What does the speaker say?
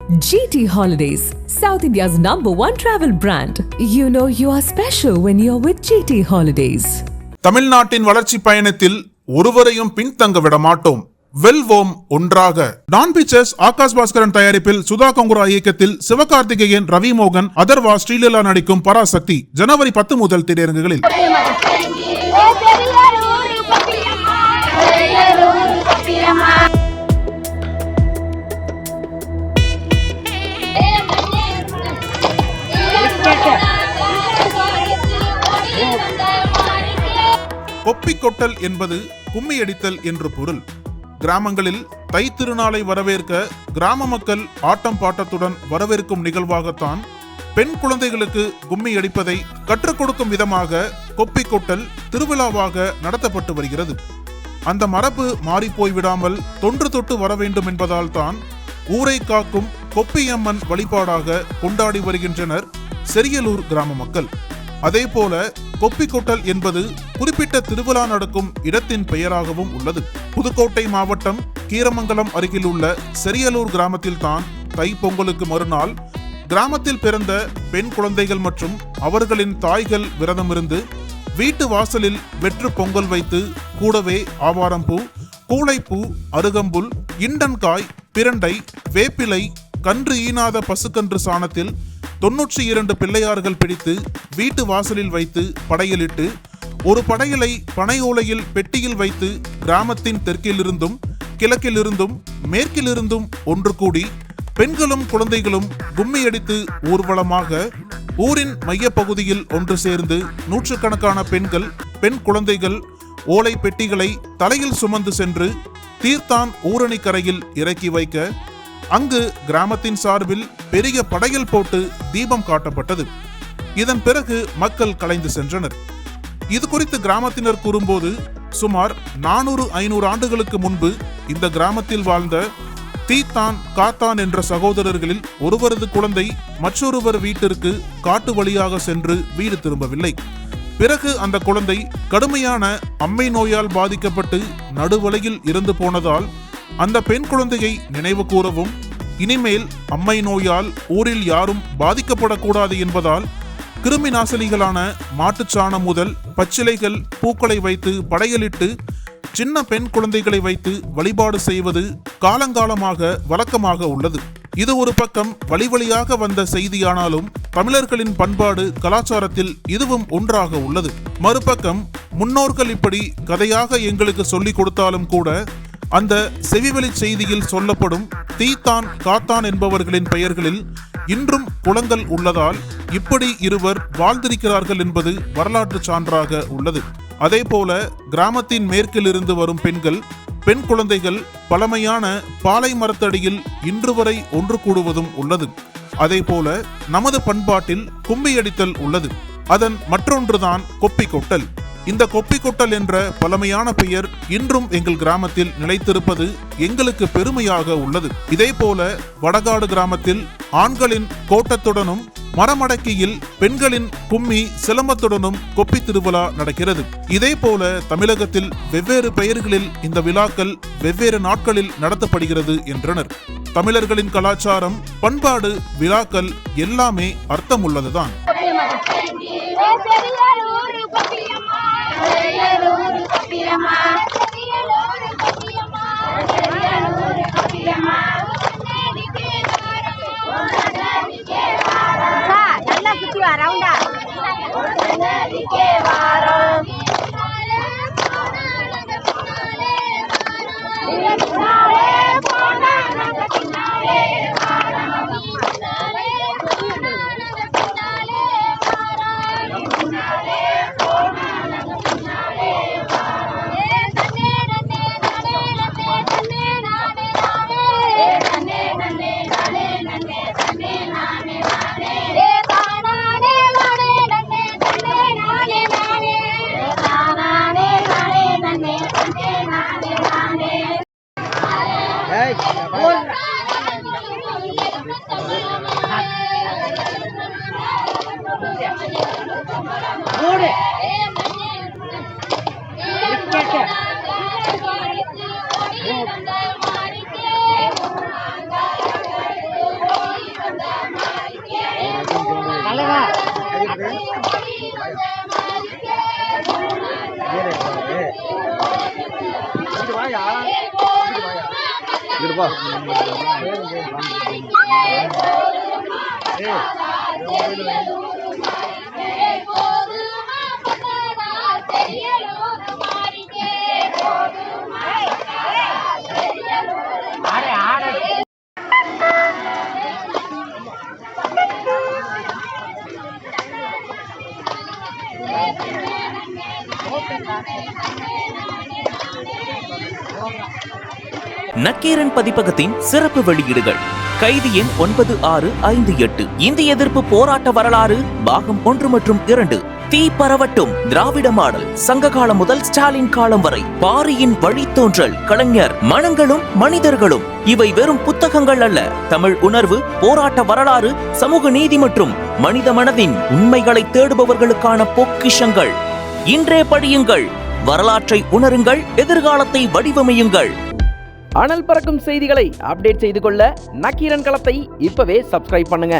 GT Holidays, South India's #1 travel brand. You know you are special when you're with GT Holidays. தமிழ்நாட்டின் வளர்ச்சி பயணத்தில் ஒருவரையும் பின்தங்க விட மாட்டோம். வெல்வோம் ஒன்றாக. டான் பிக்சர்ஸ் ஆகாஷ் பாஸ்கரன் தயாரிப்பில் சுதா கங்குரா இயக்கத்தில் சிவகார்த்திகேயன், ரவி மோகன், அதர்வா, ஸ்ரீலீலா நடிக்கும் பராசக்தி ஜனவரி 10 முதல் திரையரங்குகளில். கொப்பி கொட்டல் என்பது கும்மியடித்தல் என்று பொருள். கிராமங்களில் தை திருநாளை வரவேற்க கிராம மக்கள் ஆட்டம் பாட்டத்துடன் வரவேற்கும் நிகழ்வாகத்தான் பெண் குழந்தைகளுக்கு கும்மி அடிப்பதை கற்றுக் கொடுக்கும் விதமாக கொப்பி கொட்டல் திருவிழாவாக நடத்தப்பட்டு வருகிறது. அந்த மரபு மாறி போய்விடாமல் தொன்று தொட்டு வர வேண்டும் என்பதால் தான் ஊரை காக்கும் கொப்பியம்மன் வழிபாடாக கொண்டாடி வருகின்றனர் செரியலூர் கிராம மக்கள். அதே போல கொப்பி கொட்டல் என்பது குறிப்பிட்ட திருவிழா நடக்கும் இடத்தின் பெயராகவும் உள்ளது. புதுக்கோட்டை மாவட்டம் கீரமங்கலம் அருகில் உள்ள செரியலூர் கிராமத்தில் தான் தை பொங்கலுக்கு மறுநாள் கிராமத்தில் பிறந்த பெண் குழந்தைகள் மற்றும் அவர்களின் தாய்கள் விரதமிருந்து வீட்டு வாசலில் வெற்று பொங்கல் வைத்து கூடவே ஆவாரம்பூ, கூளைப்பூ, அருகம்புல், இண்டன்காய், பிரண்டை, வேப்பிலை, கன்று ஈனாத பசுக்கன்று சாணத்தில் 92 பிள்ளையார்கள் பிடித்து வீட்டு வாசலில் வைத்து படையலிட்டு ஒரு படையலை பனை ஓலையில் பெட்டியில் வைத்து கிராமத்தின் தெற்கிலிருந்தும் கிழக்கிலிருந்தும் மேற்கிலிருந்தும் ஒன்று கூடி பெண்களும் குழந்தைகளும் கும்மியடித்து ஊர்வலமாக ஊரின் மையப்பகுதியில் ஒன்று சேர்ந்து நூற்றுக்கணக்கான பெண்கள், பெண் குழந்தைகள் ஓலை பெட்டிகளை தலையில் சுமந்து சென்று தீர்த்தான் ஊரணி கரையில் இறக்கி வைக்க அங்கு கிராமத்தின் சார்பில் பெரிய படையல் போட்டு தீபம் காட்டப்பட்டது. இதன் பிறகு மக்கள் கலைந்து சென்றனர். இது குறித்து கிராமத்தினர் கூறும்போது, சுமார் 400-500 ஆண்டுகளுக்கு முன்பு இந்த கிராமத்தில் வாழ்ந்த தீத்தான், காத்தான் என்ற சகோதரர்களில் ஒருவரது குழந்தை மற்றொருவர் வீட்டிற்கு காட்டு வழியாக சென்று வீடு திரும்பவில்லை. பிறகு அந்த குழந்தை கடுமையான அம்மை நோயால் பாதிக்கப்பட்டு நடுவலையில் இறந்து போனதால் அந்த பெண் குழந்தையை நினைவு கூறவும், இனிமேல் அம்மை நோயால் ஊரில் யாரும் பாதிக்கப்படக்கூடாது என்பதால் கிருமி நாசினிகளான மாட்டுச்சாணம் முதல் பச்சிலைகள், பூக்களை வைத்து படையலிட்டு சின்ன பெண் குழந்தைகளை வைத்து வழிபாடு செய்வது காலங்காலமாக வழக்கமாக உள்ளது. இது ஒரு பக்கம் வழி வழியாக வந்த செய்தியானாலும் தமிழர்களின் பண்பாடு கலாச்சாரத்தில் இதுவும் ஒன்றாக உள்ளது. மறுபக்கம் முன்னோர்கள் இப்படி கதையாக எங்களுக்கு சொல்லிக் கொடுத்தாலும் கூட அந்த செவிவெளி செய்தியில் சொல்லப்படும் தீத்தான், காத்தான் என்பவர்களின் பெயர்களில் இன்றும் குளங்கள் உள்ளதால் இப்படி இருவர் வாழ்ந்திருக்கிறார்கள் என்பது வரலாற்று சான்றாக உள்ளது. அதே போல கிராமத்தின் மேற்கிலிருந்து வரும் பெண்கள், பெண் குழந்தைகள் பழமையான பாலை மரத்தடியில் இன்று வரை ஒன்று கூடுவதும் உள்ளது. அதே போல நமது பண்பாட்டில் கும்மியடித்தல் உள்ளது. அதன் மற்றொன்றுதான் கொப்பி கொட்டல். இந்த கொப்பி கொட்டல் என்ற பழமையான பெயர் இன்றும் எங்கள் கிராமத்தில் நிலைத்திருப்பது எங்களுக்கு பெருமையாக உள்ளது. இதே போல வடகாடு கிராமத்தில் ஆண்களின் கோட்டத்துடனும் மரமடக்கியில் பெண்களின் கும்மி சிலம்பத்துடனும் கொப்பி திருவிழா நடக்கிறது. இதே போல தமிழகத்தில் வெவ்வேறு பெயர்களில் இந்த விழாக்கள் வெவ்வேறு நாட்களில் நடத்தப்படுகிறது என்றனர். தமிழர்களின் கலாச்சாரம், பண்பாடு, விழாக்கள் எல்லாமே அர்த்தமுள்ளதுதான். நல்லா சுத்தி வரவுண்டா நக்கீரன் பதிப்பகத்தின் சிறப்பு வெளியீடுகள். கைதி எண் 9658, இந்திய எதிர்ப்பு போராட்ட வரலாறு பாகம் 1 மற்றும் 2, தீ பரவட்டும் திராவிட மாடல், சங்க காலம் முதல் ஸ்டாலின் காலம் வரை, பாரியின் வழித்தோன்றல், கலைஞர், மனங்களும் மனிதர்களும். இவை வெறும் புத்தகங்கள் அல்ல, தமிழ் உணர்வு, போராட்ட வரலாறு, சமூக நீதி மற்றும் மனித மனதின் உண்மைகளை தேடுபவர்களுக்கான பொக்கிஷங்கள். இன்றே படியுங்கள், வரலாற்றை உணருங்கள், எதிர்காலத்தை வடிவமையுங்கள். அனல் பறக்கும் செய்திகளை அப்டேட் செய்து கொள்ள நக்கீரன் களத்தை இப்பவே சப்ஸ்கிரைப் பண்ணுங்க.